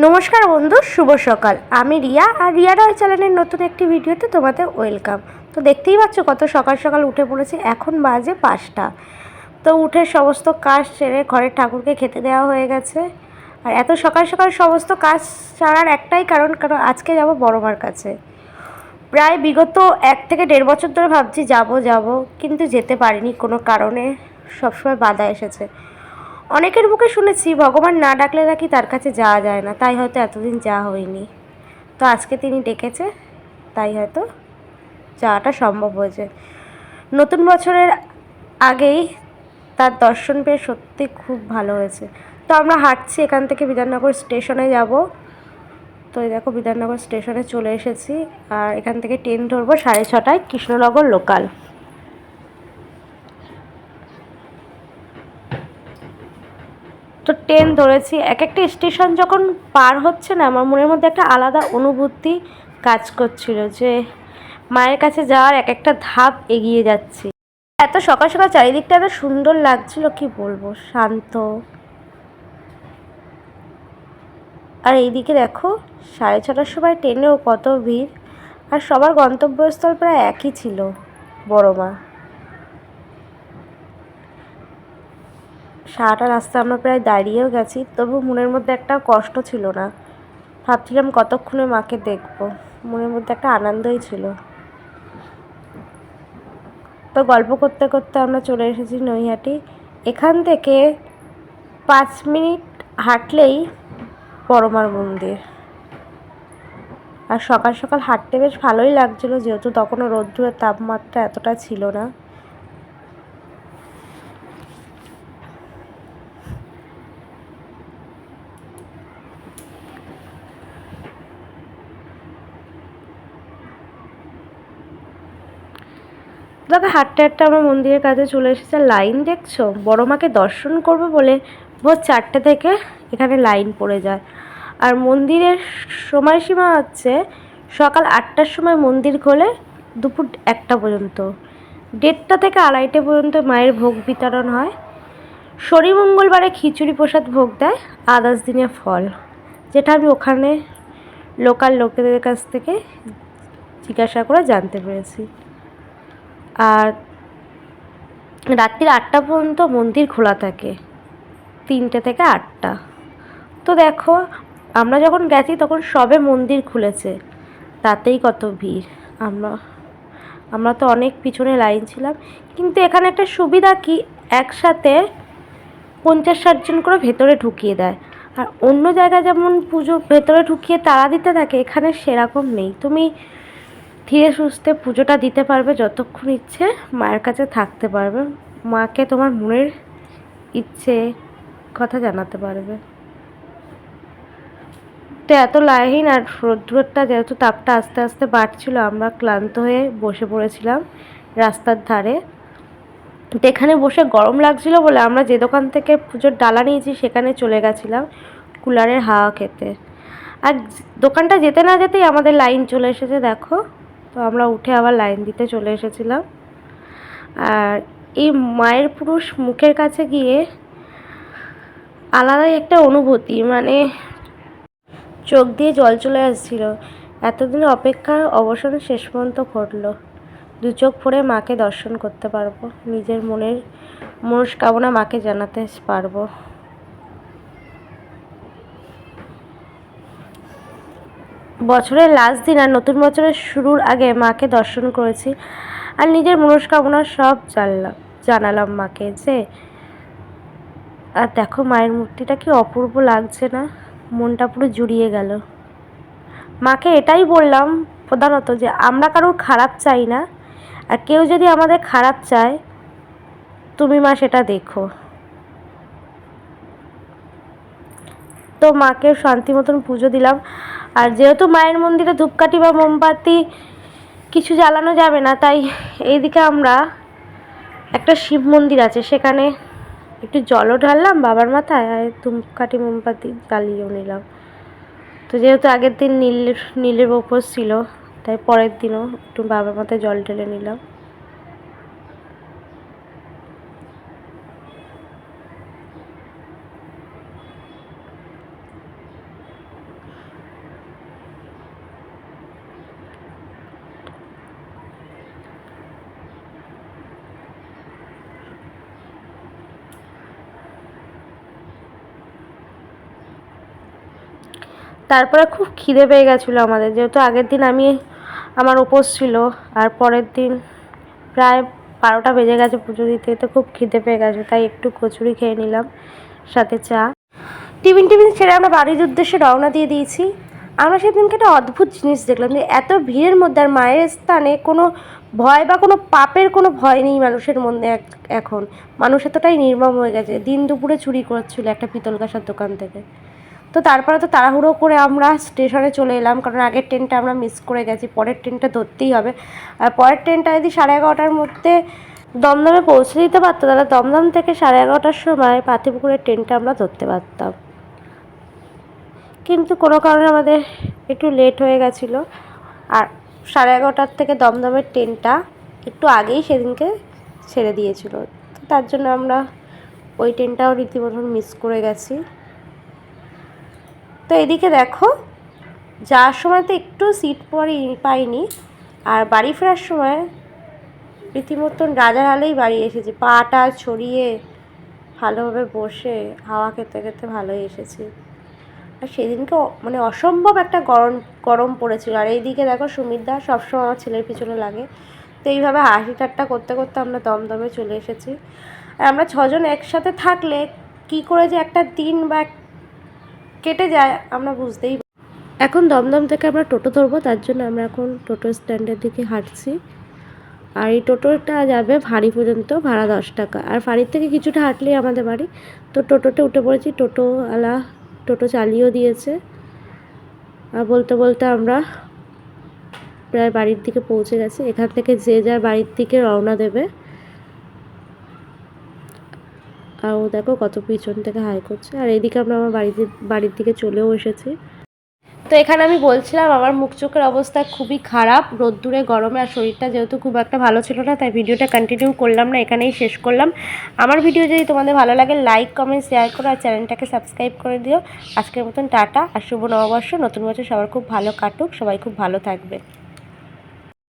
নমস্কার বন্ধু, শুভ সকাল। আমি রিয়া, আর রিয়া রয় চ্যানেলের নতুন একটি ভিডিওতে তোমাদের ওয়েলকাম। তো দেখতেই পাচ্ছ কত সকাল সকাল উঠে পড়েছি। এখন বাজে 5টা। তো উঠে সমস্ত কাজ সেরে ঘরের ঠাকুরকে খেতে দেওয়া হয়ে গেছে। আর এত সকাল সকাল সমস্ত কাজ সারার একটাই কারণ আজকে যাব বড় মার কাছে। প্রায় বিগত 1 থেকে 1.5 বছর ধরে ভাবছি যাব, কিন্তু যেতে পারিনি কোনো কারণে। সবসময় বাধা এসেছে। অনেকের মুখে শুনেছি ভগবান না ডাকলে নাকি তার কাছে যাওয়া যায় না, তাই হয়তো এতদিন যাওয়া হয়নি। তো আজকে তিনি ডেকেছে, তাই হয়তো যাওয়াটা সম্ভব হয়েছে। নতুন বছরের আগেই তার দর্শন পেয়ে সত্যি খুব ভালো হয়েছে। তো আমরা হাঁটছি, এখান থেকে বিধাননগর স্টেশনে যাব। তো এই দেখো বিধাননগর স্টেশনে চলে এসেছি। আর এখান থেকে ট্রেন ধরবো 6:30টায়, কৃষ্ণনগর লোকাল। তো ট্রেন ধরেছি। এক একটা স্টেশন যখন পার হচ্ছে না, আমার মনের মধ্যে একটা আলাদা অনুভূতি কাজ করছিল যে মায়ের কাছে যাওয়ার এক একটা ধাপ এগিয়ে যাচ্ছি। এত সকাল সকাল চারিদিকটা এত সুন্দর লাগছিল, কি বলবো, শান্ত। আর এইদিকে দেখো 6:30টার সময় ট্রেনেও কত ভিড়। আর সবার গন্তব্যস্থল প্রায় একই ছিল, বড় মা। সারাটা রাস্তা আমরা প্রায় দাঁড়িয়েও গেছি, তবু মনের মধ্যে একটা কষ্ট ছিল না। ভাবছিলাম কতক্ষণে মাকে দেখবো, মনের মধ্যে একটা আনন্দই ছিল। তো গল্প করতে করতে আমরা চলে এসেছি নৈহাটি। এখান থেকে 5 মিনিট হাঁটলেই বড়মার মন্দির। আর সকাল সকাল হাঁটতে বেশ ভালোই লাগছিলো, যেহেতু তখনও রোদ্দুরের তাপমাত্রা এতটা ছিল না। তবে হাঁটতে হাঁটতে আমরা মন্দিরের কাছে চলে এসেছি। লাইন দেখছো, বড় মাকে দর্শন করবো বলে ভোর 4টে থেকে এখানে লাইন পড়ে যায়। আর মন্দিরের সময়সীমা হচ্ছে সকাল 8টার সময় মন্দির খোলে, দুপুর 1টা পর্যন্ত। 1:30 থেকে 2:30 পর্যন্ত মায়ের ভোগ বিতরণ হয়। শনি মঙ্গলবারে খিচুড়ি প্রসাদ ভোগ দেয়, আদার্স দিনে ফল, যেটা আমি ওখানে লোকাল লোকেদের কাছ থেকে জিজ্ঞাসা করে জানতে পেরেছি। আর রাত্রির 8টা পর্যন্ত মন্দির খোলা থাকে, 3টে থেকে 8টা। তো দেখো আমরা যখন গেছি তখন সবে মন্দির খুলেছে, তাতেই কত ভিড়। আমরা তো অনেক পিছনে লাইন ছিলাম। কিন্তু এখানে একটা সুবিধা কি, একসাথে 50-60 জন করে ভেতরে ঢুকিয়ে দেয়। আর অন্য জায়গায় যেমন পুজো ভেতরে ঢুকিয়ে তালা দিতে থাকে, এখানে সেরকম নেই। তুমি ধীরে সুস্থে পুজোটা দিতে পারবে, যতক্ষণ ইচ্ছে মায়ের কাছে থাকতে পারবে, মাকে তোমার মনের ইচ্ছে কথা জানাতে পারবে। তো এত লাইন, আর রোদ্দুরটা যেহেতু তাপটা আস্তে আস্তে বাড়ছিল, আমরা ক্লান্ত হয়ে বসে পড়েছিলাম রাস্তার ধারে। তো এখানে বসে গরম লাগছিল বলে আমরা যে দোকান থেকে পুজোর ডালা নিয়েছি সেখানে চলে গেছিলাম কুলারের হাওয়া খেতে। আর দোকানটা যেতে না যেতেই আমাদের লাইন চলে এসেছে, দেখো। তো আমরা উঠে আবার লাইন দিতে চলে এসেছিলাম। আর এই মায়ের পুরুষ মুখের কাছে গিয়ে আলাদাই একটা অনুভূতি, মানে চোখ দিয়ে জল চলে আসছিল। এতদিনের অপেক্ষার অবসান শেষ পর্যন্ত ঘটলো। 2 চোখ ভরে মাকে দর্শন করতে পারবো, নিজের মনের মনস্কামনা মাকে জানাতে পারবো। বছরের লাস্ট দিন আর নতুন বছরের শুরুর আগে মাকে দর্শন করেছি। আর নিজের মনস্কামনা সব জানালাম মাকে যে। আর দেখো মায়ের মূর্তিটা কি অপূর্ব লাগছে না, মনটা পুরো জুড়িয়ে গেল। মাকে এটাই বললাম প্রধানত যে আমরা কারোর খারাপ চাই না, আর কেউ যদি আমাদের খারাপ চায় তুমি মা সেটা দেখো। তো মাকে শান্তি মতন পুজো দিলাম। আর যেহেতু মায়ের মন্দিরে ধূপকাঠি বা মোমবাতি কিছু জ্বালানো যাবে না, তাই এইদিকে আমরা একটা শিব মন্দির আছে, সেখানে একটু জলও ঢাললাম বাবার মাথায়, আর ধূপকাঠি মোমবাতি জ্বালিয়েও নিলাম। তো যেহেতু আগের দিন নীলের উপোস ছিল, তাই পরের দিনও একটু বাবার মাথায় জল ঢেলে নিলাম। তারপরে খুব খিদে পেয়ে গেছিলো আমাদের, যেহেতু আগের দিন আমার উপোস ছিল আর পরের দিন প্রায় 12টা বেজে গেছে পুজো দিতে, তো খুব খিদে পেয়ে গেছে, তাই একটু কচুরি খেয়ে নিলাম সাথে চা। টিফিন ছেড়ে আমরা বাড়ির উদ্দেশ্যে রওনা দিয়ে দিয়েছি। আমরা সেদিনকে একটা অদ্ভুত জিনিস দেখলাম, যে এত ভিড়ের মধ্যে আর মায়ের স্থানে কোনো ভয় বা কোনো পাপের কোনো ভয় নেই মানুষের মধ্যে। এখন মানুষ এতটাই নির্মম হয়ে গেছে, দিন দুপুরে চুরি করছিল একটা পিতল কাঁসার দোকান থেকে। তো তারপরে তো তাড়াহুড়ো করে আমরা স্টেশনে চলে এলাম, কারণ আগের ট্রেনটা আমরা মিস করে গেছি, পরের ট্রেনটা ধরতেই হবে। আর পরের ট্রেনটা যদি 11:30টার মধ্যে দমদমে পৌঁছে দিতে পারতো, তাহলে দমদম থেকে 11:30টার সময় পাতিপুকুরের ট্রেনটা আমরা ধরতে পারতাম। কিন্তু কোনো কারণে আমাদের একটু লেট হয়ে গেছিলো, আর 11:30টার থেকে দমদমের ট্রেনটা একটু আগেই সেদিনকে ছেড়ে দিয়েছিল, তো তার জন্য আমরা ওই ট্রেনটাও রীতিমতন মিস করে গেছি। তো এদিকে দেখো, যাওয়ার সময় তো একটু সিট পাইনি, আর বাড়ি ফেরার সময় রীতিমতন রাজার হালেই বাড়ি এসেছি, পাটা ছড়িয়ে ভালোভাবে বসে হাওয়া খেতে খেতে ভালোই এসেছি। আর সেদিনকে মানে অসম্ভব একটা গরম পড়েছিল। আর এইদিকে দেখো সুমিতদা সবসময় আমার ছেলের পিছনে লাগে, তো এইভাবে হাসি ঠাট্টা করতে করতে আমরা দমদমে চলে এসেছি। আর আমরা 6জন একসাথে থাকলে কি করে যে একটা দিন বা কেটে যায় আমরা বুঝতেই। এখন দমদম থেকে আমরা টোটো ধরবো, তার জন্য আমরা এখন টোটো স্ট্যান্ডের দিকে হাঁটছি। আর এই টোটোটা যাবে ফাঁড়ি পর্যন্ত, ভাড়া 10 টাকা। আর ফাঁড়ির থেকে কিছুটা হাঁটলেই আমাদের বাড়ি। তো টোটোতে উঠে পড়েছি, টোটোওয়ালা টোটো চালিয়েও দিয়েছে। আর বলতে বলতে আমরা প্রায় বাড়ির দিকে পৌঁছে গেছি। এখান থেকে যে যার বাড়ির দিকে রওনা দেবে। আর ও দেখো কত পিছন থেকে হাই করছে। আর এইদিকে আমরা আমার বাড়ির দিকে চলেও এসেছি। তো এখানে আমি বলছিলাম আমার মুখ চোখের অবস্থা খুবই খারাপ রোদ্দুরে গরমে, আর শরীরটা যেহেতু খুব একটা ভালো ছিল না, তাই ভিডিওটা কন্টিনিউ করলাম না, এখানেই শেষ করলাম। আমার ভিডিও যদি তোমাদের ভালো লাগে লাইক কমেন্ট শেয়ার করো, আর চ্যানেলটাকে সাবস্ক্রাইব করে দিও। আজকের মতন টাটা, আর শুভ নববর্ষ, নতুন বছর সবার খুব ভালো কাটুক, সবাই খুব ভালো থাকবে।